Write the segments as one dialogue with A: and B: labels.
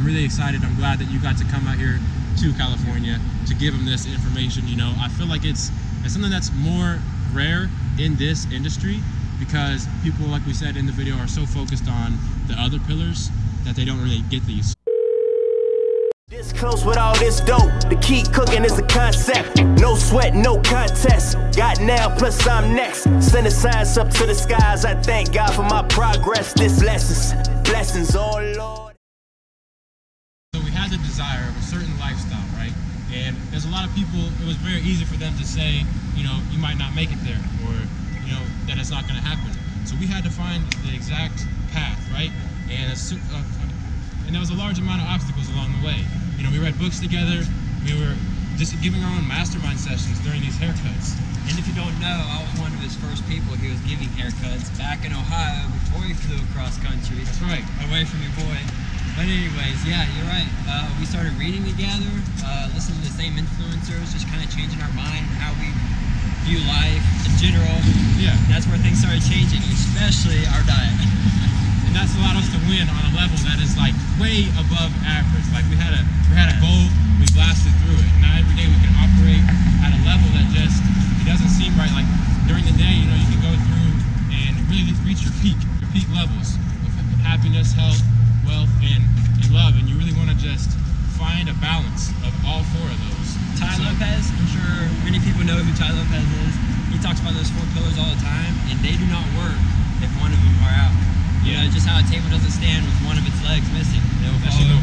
A: I'm really excited. I'm glad that you got to come out here to California to give them this information. You know, I feel like it's something that's more rare in this industry because people, like we said in the video, are so focused on the other pillars that they don't really get these.
B: This close with all this dope, to keep cooking is a concept. No sweat, no contest. Got now, plus I'm next. Sending signs up to the skies. I thank God for my progress. This blessings, oh Lord.
A: So we had the desire of a certain lifestyle, right? And there's a lot of people, it was very easy for them to say, you know, you might not make it there, or, you know, that it's not going to happen. So we had to find the exact path, right? And there was a large amount of obstacles along the way. You know, we read books together. We were just giving our own mastermind sessions during these haircuts.
C: And if you don't know, I was one of his first people he was giving haircuts back in Ohio before he flew across country.
A: That's right.
C: Away from your boy. But anyways, yeah, you're right. We started reading together, listening to the same influencers, just kind of changing our mind and how we view life in general.
A: Yeah.
C: That's where things started changing, especially our diet.
A: And that's allowed us to win on a level that is like way above average. Like we had a goal, we blasted through it. Now every day we can operate at a level that just, it doesn't seem right. Like during the day, you know, you can go through and really reach your peak levels of happiness, health, wealth, and love. And you really want to just find a balance of all four of those.
C: Lopez, I'm sure many people know who Ty Lopez is. He talks about those 4 pillars all the time, and they do not work if one of them are out. You know, just how a table doesn't stand with one of its legs missing. It'll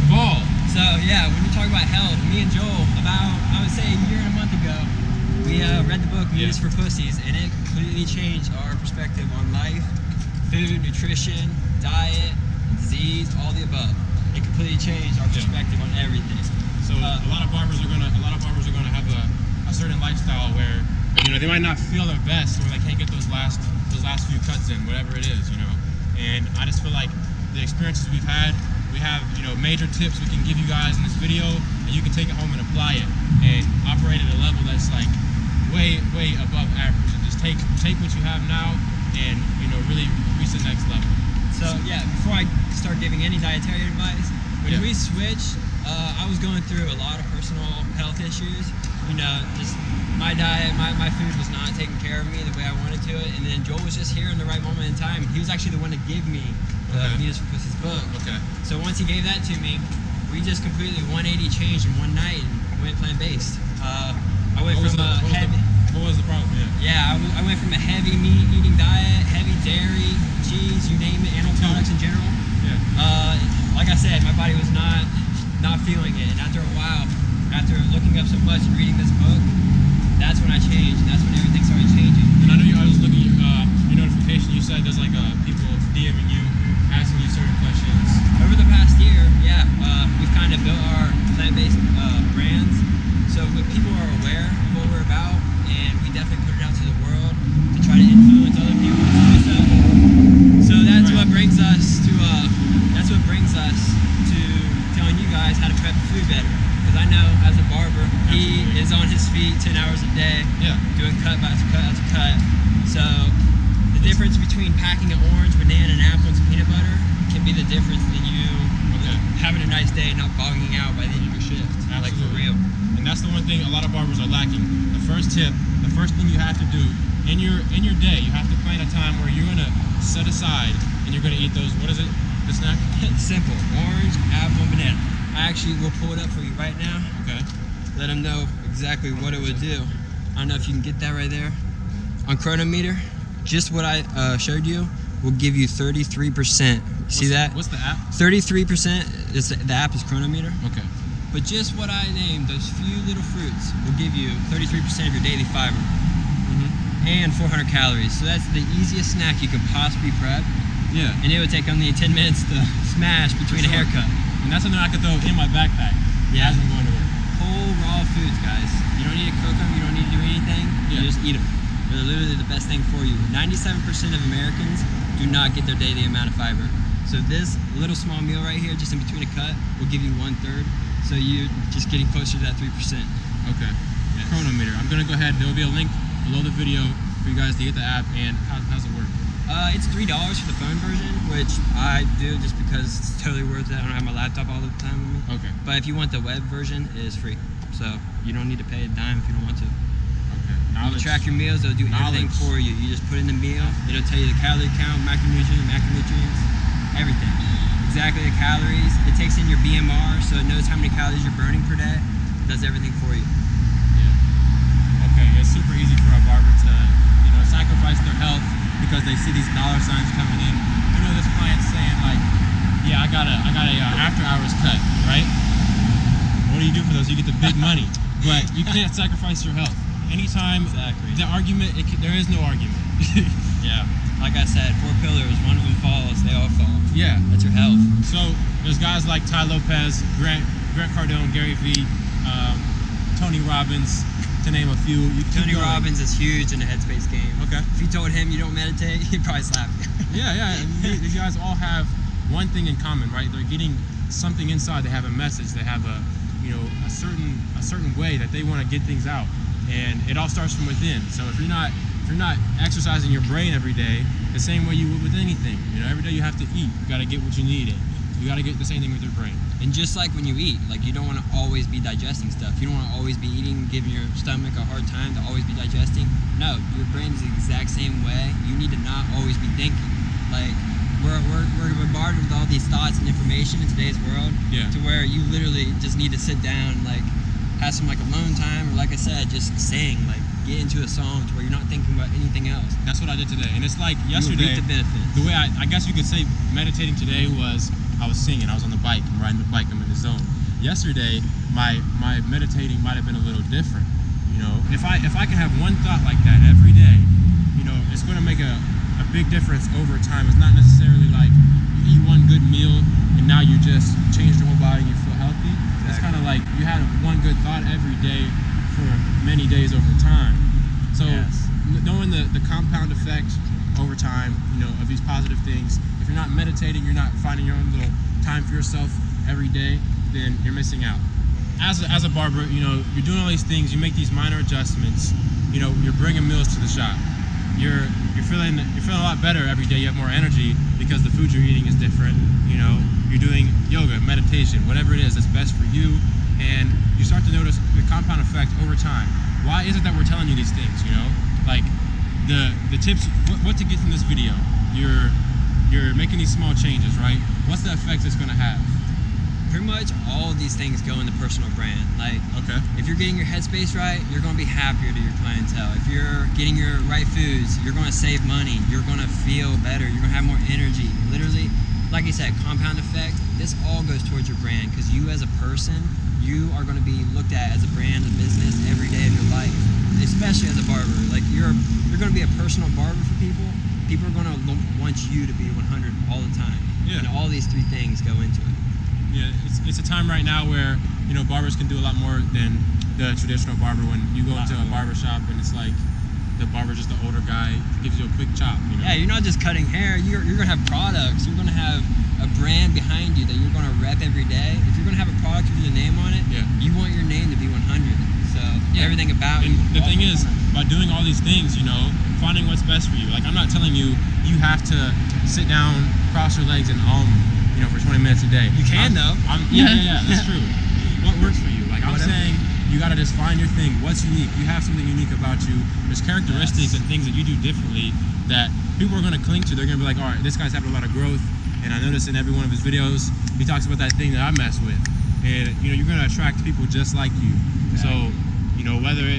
A: fall.
C: So yeah, when you talk about health, me and Joel, about, I would say a year and a month ago, we read the book Meat is for Pussies, and it completely changed our perspective on life, food, nutrition, diet, disease, all the above. It completely changed our perspective on everything.
A: So a lot of barbers are gonna have a certain lifestyle where, you know, they might not feel their best, or they can't get those last few cuts in, whatever it is, you know. And I just feel like the experiences we've had, we have, you know, major tips we can give you guys in this video, and you can take it home and apply it and operate at a level that's like way above average. And just take what you have now and, you know, really reach the next level.
C: So yeah, before I start giving any dietary advice, when we switched, I was going through a lot of personal health issues. You know, just my diet, my food was not taking care of me the way I wanted to it. And then Joel was just here in the right moment in time. He was actually the one to give me the Meat is for Pussies book.
A: Okay.
C: So once he gave that to me, we just completely 180 changed in one night and went plant-based. I went from a heavy...
A: What was the problem?
C: Yeah, I went from a heavy meat-eating diet, heavy dairy, cheese, you name it, animal products in general.
A: Yeah.
C: Like I said, my body was not feeling it. And after a while, after looking up so much and reading this book, that's when I changed. That's when everything started changing.
A: And I know I was looking at your notification. You said there's like people DMing you, asking you certain questions.
C: Over the past year, yeah, we've kind of built our plant-based brands, so people are aware of what we're about, and we definitely put it out to the world to try to influence other people to do so. So that's what brings us to telling you guys how to prep food better. Because I know as a barber, he is on his feet 10 hours a day, doing cut by cut after cut. So the difference between packing an orange, banana, and apple and some peanut butter can be the difference in you having a nice day and not bogging out by the end of your shift. Like for real.
A: And that's the one thing a lot of barbers are lacking. The first tip, the first thing you have to do in your day, you have to plan a time where you're gonna set aside and you're gonna eat those. What is it? The snack?
C: Simple. Orange, apple, and banana. I actually will pull it up for you right now.
A: Okay.
C: Let them know exactly what it would do. I don't know if you can get that right there. On Chronometer, just what I showed you will give you 33%. See that?
A: What's the app?
C: 33%. The app is Chronometer.
A: Okay.
C: But just what I named, those few little fruits, will give you 33% of your daily fiber. And 400 calories. So that's the easiest snack you can possibly prep.
A: Yeah.
C: And it would take only 10 minutes to smash between a haircut.
A: And that's something I could throw in my backpack as I'm going to work.
C: Whole raw foods, guys. You don't need to cook them. You don't need to do anything. You just eat them. They're literally the best thing for you. 97% of Americans do not get their daily amount of fiber. So this little small meal right here, just in between a cut, will give you 1/3. So you're just getting closer to that 3%.
A: Okay. Yes. Chronometer. I'm going to go ahead. There will be a link below the video for you guys to get the app. And how's it work?
C: It's $3 for the phone version, which I do just because it's totally worth it. I don't have my laptop all the time with me.
A: Okay.
C: But if you want the web version, it is free. So you don't need to pay a dime if you don't want to.
A: Okay.
C: It'll track your meals. It'll do everything for you. You just put in the meal. It'll tell you the calorie count, macronutrients, everything. Exactly the calories. It takes in your BMR, so it knows how many calories you're burning per day. It does everything for you.
A: Yeah. Okay. It's super easy for a barber to, sacrifice their health because they see these dollar signs coming in. This client's saying like, yeah, I got a after hours cut, right? What do you do for those? You get the big money, but you can't sacrifice your health. Anytime the argument, there is no argument.
C: Yeah. Like I said, 4 pillars. One of them falls, they all fall.
A: Yeah.
C: That's your health.
A: So there's guys like Ty Lopez, Grant Cardone, Gary Vee, Tony Robbins, to name a few.
C: Tony Robbins is huge in the headspace game.
A: Okay.
C: If you told him you don't meditate, he'd probably slap you.
A: Yeah. These guys all have one thing in common, right? They're getting something inside. They have a message. They have a certain way that they want to get things out, and it all starts from within. So if you're not exercising your brain every day, the same way you would with anything, every day you have to eat. You got to get what you need in. You got to get the same thing with your brain.
C: And just like when you eat, like you don't want to always be digesting stuff. You don't want to always be eating, giving your stomach a hard time to always be digesting. No, your brain is the exact same way. You need to not always be thinking. Like we're bombarded with all these thoughts and information in today's world.
A: Yeah. To
C: where you literally just need to sit down, like have some like alone time, or like I said, just sing, like get into a song to where you're not thinking about anything else.
A: That's what I did today, and it's like yesterday.
C: You reap the benefits.
A: The way I guess you could say meditating today was I was singing. I was on the bike. I'm riding the bike. I'm in the zone. Yesterday, my meditating might have been a little different. If I can have one thought like that every day, it's going to make a big difference over time. It's not necessarily like you eat one good meal and now you just change your whole body and you feel healthy. Exactly. It's kind of like you had one good thought every day for many days over time. So knowing the compound effect over time, of these positive things. If you're not meditating, you're not finding your own little time for yourself every day, then you're missing out. As a barber, you're doing all these things. You make these minor adjustments. You're bringing meals to the shop. You're feeling a lot better every day. You have more energy because the food you're eating is different. You're doing yoga, meditation, whatever it is that's best for you, and you start to notice the compound effect over time. Why is it that we're telling you these things? Like the tips, what to get from this video. You're making these small changes, right? What's the effect it's going to have?
C: Pretty much all of these things go in the personal brand. Like, if you're getting your headspace right, you're going to be happier to your clientele. If you're getting your right foods, you're going to save money. You're going to feel better. You're going to have more energy. Literally, like you said, compound effect. This all goes towards your brand because you as a person, you are going to be looked at as a brand, a business every day of your life. Especially as a barber. Like you're going to be a personal barber for people. People are going to want you to be 100 all the time.
A: Yeah.
C: And all these 3 things go into it.
A: Yeah, it's a time right now where barbers can do a lot more than the traditional barber. When you go into a barber shop and it's like the barber's just an older guy, gives you a quick chop.
C: Yeah, you're not just cutting hair. You're gonna have products. You're gonna have a brand behind you that you're gonna rep every day. If you're gonna have a product with your name on it, you want your name to be 100. So everything about you.
A: The thing is, by doing all these things, finding what's best for you. Like I'm not telling you have to sit down, cross your legs, and for 20 minutes a day.
C: You can though.
A: Yeah, that's true. What works for you? Like I'm saying, you gotta just find your thing. What's unique? You have something unique about you. There's characteristics and things that you do differently that people are gonna cling to. They're gonna be like, all right, this guy's having a lot of growth, and I notice in every one of his videos, he talks about that thing that I mess with, and you're gonna attract people just like you. Exactly. So,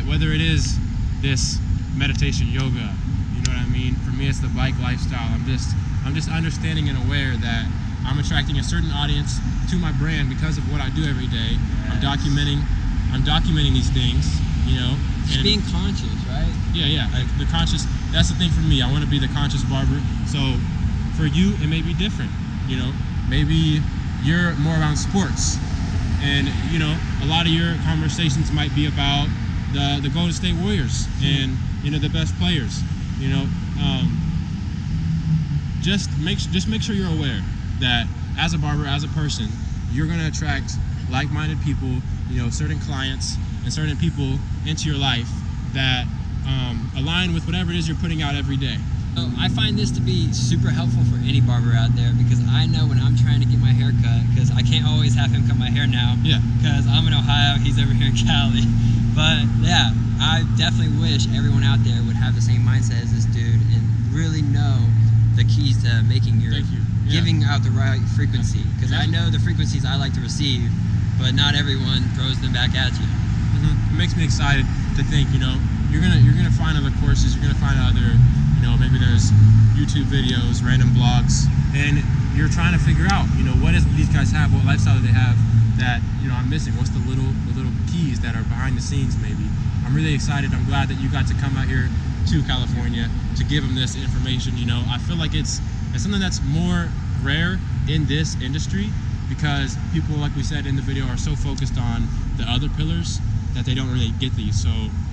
A: whether it is this meditation, yoga, you know what I mean? For me, it's the bike lifestyle. I'm just understanding and aware that I'm attracting a certain audience to my brand because of what I do every day. I'm documenting these things,
C: Just being conscious, right?
A: Yeah. Like the conscious, that's the thing for me. I want to be the conscious barber. So for you, it may be different, Maybe you're more around sports and, a lot of your conversations might be about the Golden State Warriors and, the best players, Just make sure you're aware that as a barber, as a person, you're going to attract like-minded people, certain clients and certain people into your life that align with whatever it is you're putting out every day.
C: So I find this to be super helpful for any barber out there, because I know when I'm trying to get my hair cut, because I can't always have him cut my hair now, because I'm in Ohio, he's over here in Cali. But yeah, I definitely wish everyone out there would have the same mindset as this dude and really know the keys to making your giving out the right frequency, because I know the frequencies I like to receive, but not everyone throws them back at you.
A: It makes me excited to think, you know, you're gonna find other courses, you're gonna find other, you know, maybe there's YouTube videos, random blogs, and you're trying to figure out, you know, what is these guys have, what lifestyle do they have that, you know, I'm missing? What's the little keys that are behind the scenes? Maybe I'm really excited. I'm glad that you got to come out here to California to give them this information. You know, I feel like it's something that's more rare in this industry, because people, like we said in the video, are so focused on the other pillars that they don't really get these. So,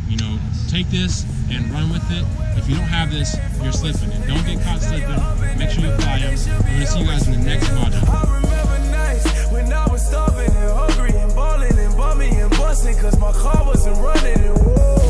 A: you know, take this and run with it. If you don't have this, you're slipping, and don't get caught slipping. Make sure you apply them. I'm gonna see you guys in the next module.
B: I remember nights when I was starving and hungry and balling and bumming and busting, cause my car wasn't running and whoa.